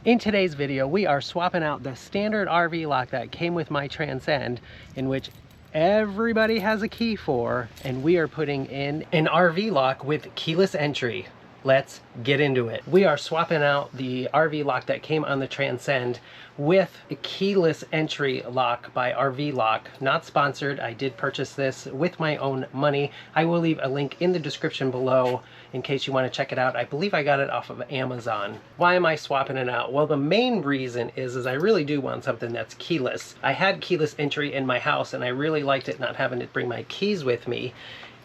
In today's video, we are swapping out the standard RV lock that came with my Transcend, in which everybody has a key for, and we are putting in an RV lock with keyless entry. Let's get into it. We are swapping out the RV lock that came on the Transcend with a keyless entry lock by RV Lock. Not sponsored. I did purchase this with my own money. I will leave a link in the description below in case you want to check it out. I believe I got it off of Amazon. Why am I swapping it out? Well, the main reason is I really do want something that's keyless. I had keyless entry in my house and I really liked it not having to bring my keys with me.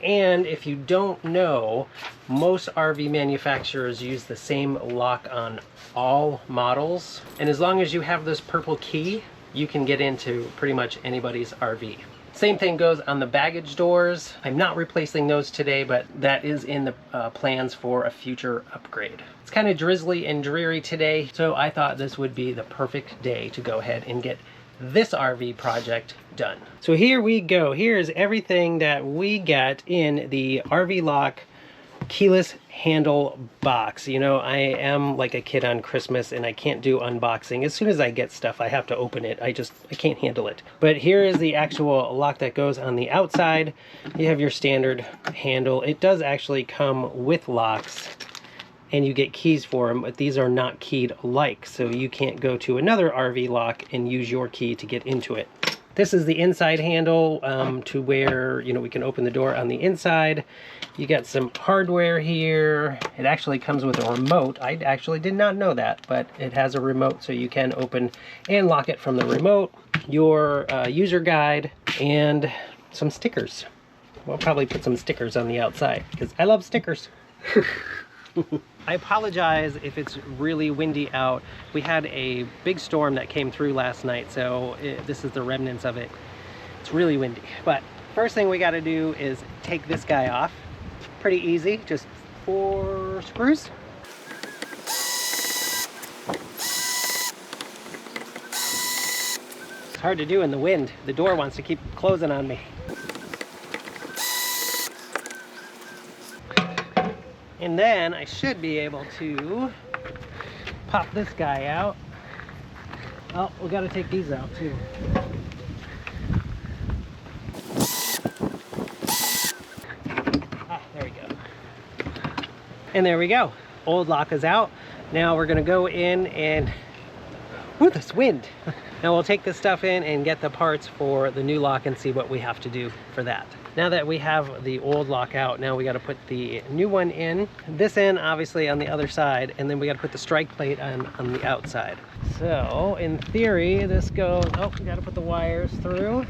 And if you don't know, most RV manufacturers use the same lock on all models. And as long as you have this purple key, you can get into pretty much anybody's RV. Same thing goes on the baggage doors. I'm not replacing those today, but that is in the plans for a future upgrade. It's kind of drizzly and dreary today, so I thought this would be the perfect day to go ahead and get this RV project done. So here we go. Here's everything that we got in the RV Lock keyless handle box. You know, I am like a kid on Christmas and I can't do unboxing. As soon as I get stuff, I have to open it. I can't handle it. But here is the actual lock that goes on the outside. You have your standard handle. It does actually come with locks and you get keys for them, but these are not keyed alike, so you can't go to another RV lock and use your key to get into it. This is the inside handle to where, you know, we can open the door on the inside. You got some hardware here. It actually comes with a remote. I actually did not know that, but it has a remote so you can open and lock it from the remote. Your user guide and some stickers. We'll probably put some stickers on the outside because I love stickers. I apologize if it's really windy out. We had a big storm that came through last night, so this is the remnants of it. It's really windy. But first thing we got to do is take this guy off. Pretty easy, just 4 screws. It's hard to do in the wind. The door wants to keep closing on me. And then I should be able to pop this guy out. Oh, we got to take these out too. Ah, there we go. And there we go. Old lock is out. Now we're going to go in and... Ooh, this wind! Now we'll take this stuff in and get the parts for the new lock and see what we have to do for that. Now that we have the old lock out, now we got to put the new one in. This in, obviously, on the other side, and then we got to put the strike plate on the outside. So, in theory, this goes... Oh, we got to put the wires through.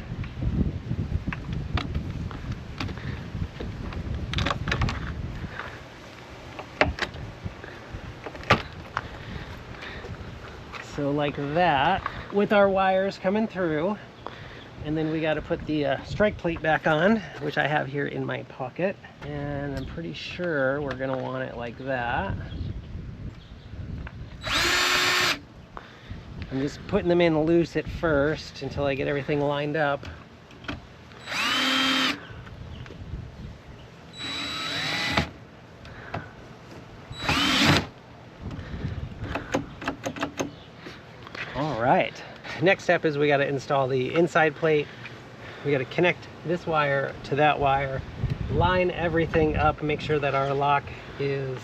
So like that, with our wires coming through. And then we got to put the strike plate back on, which I have here in my pocket. And I'm pretty sure we're going to want it like that. I'm just putting them in loose at first until I get everything lined up. All right. Next step is we got to install the inside plate. We got to connect this wire to that wire, line everything up, make sure that our lock is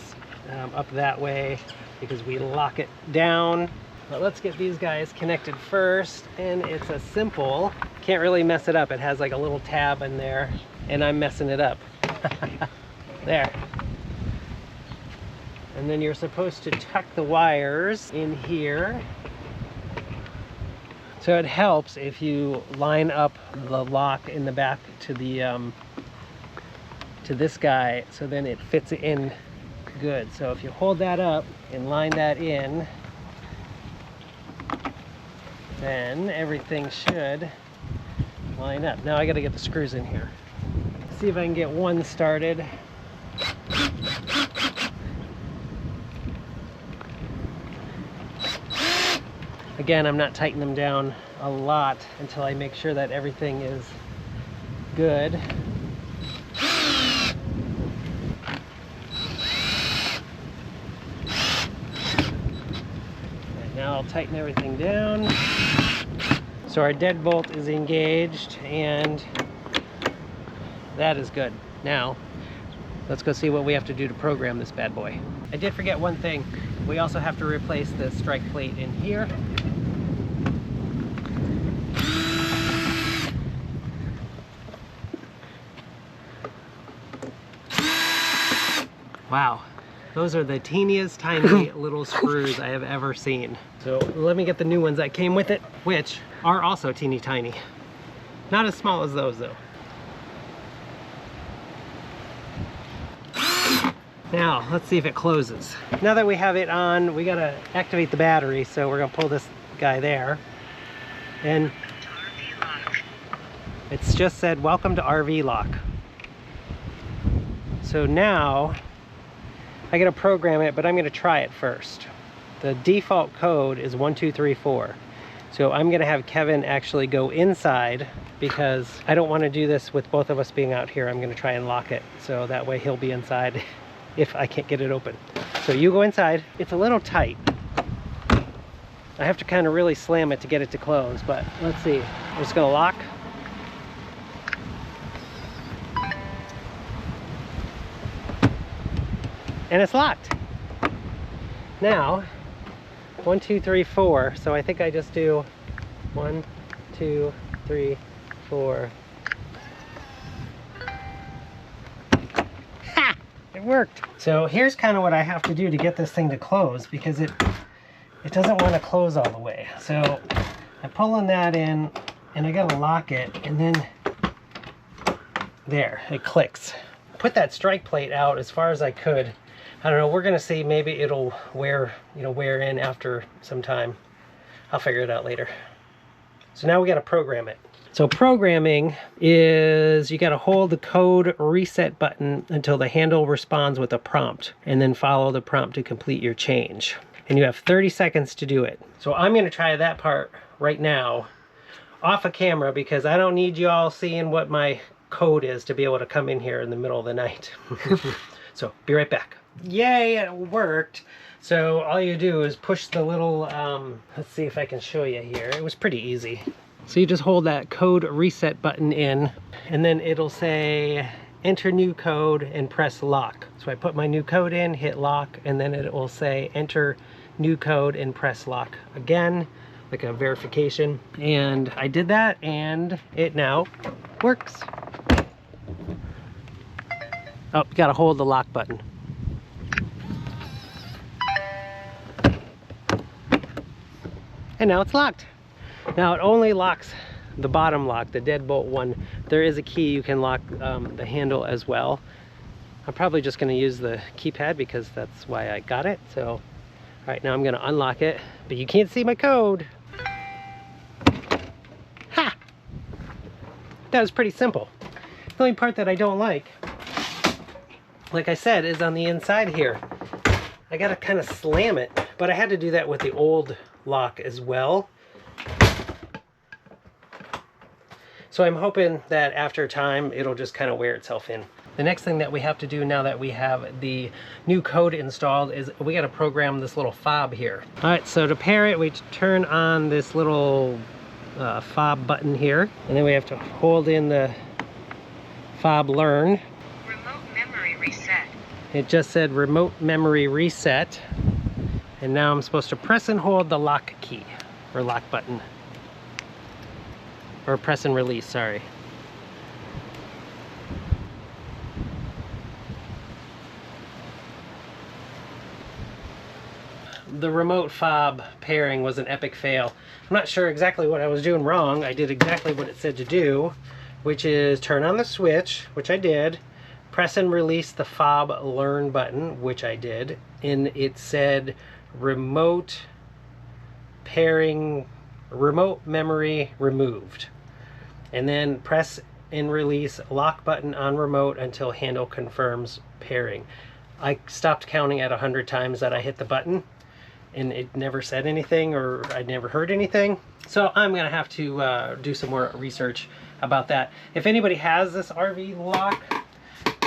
up that way because we lock it down. But let's get these guys connected first, and it's a simple, can't really mess it up. It has like a little tab in there and I'm messing it up. There. And then you're supposed to tuck the wires in here. So it helps if you line up the lock in the back to the to this guy, so then it fits in good. So if you hold that up and line that in, then everything should line up. Now I got to get the screws in here. See if I can get one started. Again, I'm not tightening them down a lot until I make sure that everything is good. Now I'll tighten everything down. So our deadbolt is engaged, and that is good. Now, let's go see what we have to do to program this bad boy. I did forget one thing. We also have to replace the strike plate in here. Wow, those are the teeniest tiny little screws I have ever seen. So let me get the new ones that came with it, which are also teeny tiny. Not as small as those though. Now, let's see if it closes. Now that we have it on, we gotta activate the battery, so we're gonna pull this guy there. And it's just said, welcome to RV Lock. So now, I gotta program it, but I'm gonna try it first. The default code is 1234. So I'm gonna have Kevin actually go inside because I don't wanna do this with both of us being out here. I'm gonna try and lock it, so that way he'll be inside if I can't get it open. So you go inside. It's a little tight. I have to kind of really slam it to get it to close, but let's see. I'm just gonna lock. And it's locked. Now, 1, 2, 3, 4. So I think I just do 1, 2, 3, 4. Ha! It worked. So here's kind of what I have to do to get this thing to close, because it doesn't want to close all the way. So I'm pulling that in, and I gotta lock it, and then there, it clicks. Put that strike plate out as far as I could. I don't know, we're gonna see, maybe it'll wear in after some time. I'll figure it out later. So now we gotta program it. So programming is, you gotta hold the code reset button until the handle responds with a prompt, and then follow the prompt to complete your change. And you have 30 seconds to do it. So I'm gonna try that part right now off of camera, because I don't need you all seeing what my code is to be able to come in here in the middle of the night. So be right back. Yay, it worked. So all you do is push the little, let's see if I can show you here. It was pretty easy. So you just hold that code reset button in, and then it'll say enter new code and press lock. So I put my new code in, hit lock, and then it will say enter new code and press lock again, like a verification. And I did that, and it now works. Oh, you gotta hold the lock button. And now it's locked. Now it only locks the bottom lock, the deadbolt one. There is a key you can lock the handle as well. I'm probably just gonna use the keypad because that's why I got it. So, all right, now I'm gonna unlock it, but you can't see my code. Ha! That was pretty simple. The only part that I don't like I said, is on the inside here. I gotta kind of slam it, but I had to do that with the old lock as well. So I'm hoping that after time, it'll just kind of wear itself in. The next thing that we have to do now that we have the new code installed is we gotta program this little fob here. All right, so to pair it, we turn on this little fob button here, and then we have to hold in the fob learn. Reset. It just said remote memory reset, and now I'm supposed to press and hold the lock key or lock button, or press and release, sorry. The remote fob pairing was an epic fail. I'm not sure exactly what I was doing wrong. I did exactly what it said to do, which is turn on the switch, which I did, press and release the fob learn button, which I did, and it said remote pairing, remote memory removed. And then press and release lock button on remote until handle confirms pairing. I stopped counting at 100 times that I hit the button, and it never said anything, or I never heard anything. So I'm gonna have to do some more research about that. If anybody has this RV lock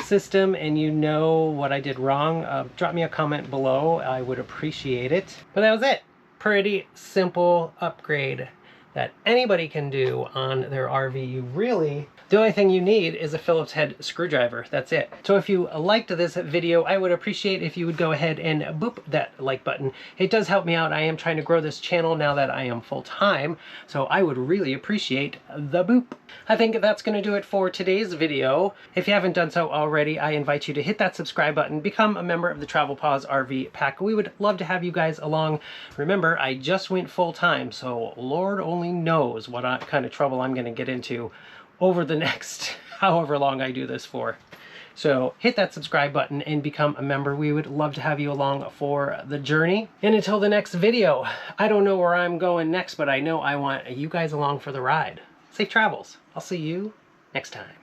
system and you know what I did wrong, drop me a comment below. I would appreciate it. But that was it. pretty simple upgrade that anybody can do on their RV. The only thing you need is a Phillips head screwdriver. That's it. So if you liked this video, I would appreciate if you would go ahead and boop that like button. It does help me out. I am trying to grow this channel now that I am full-time, so I would really appreciate the boop. I think that's going to do it for today's video. If you haven't done so already, I invite you to hit that subscribe button, become a member of the Travel Paws RV Pack. We would love to have you guys along. Remember, I just went full-time, so Lord only knows what kind of trouble I'm going to get into over the next however long I do this for. So hit that subscribe button and become a member. We would love to have you along for the journey. And until the next video, I don't know where I'm going next, but I know I want you guys along for the ride. Safe travels. I'll see you next time.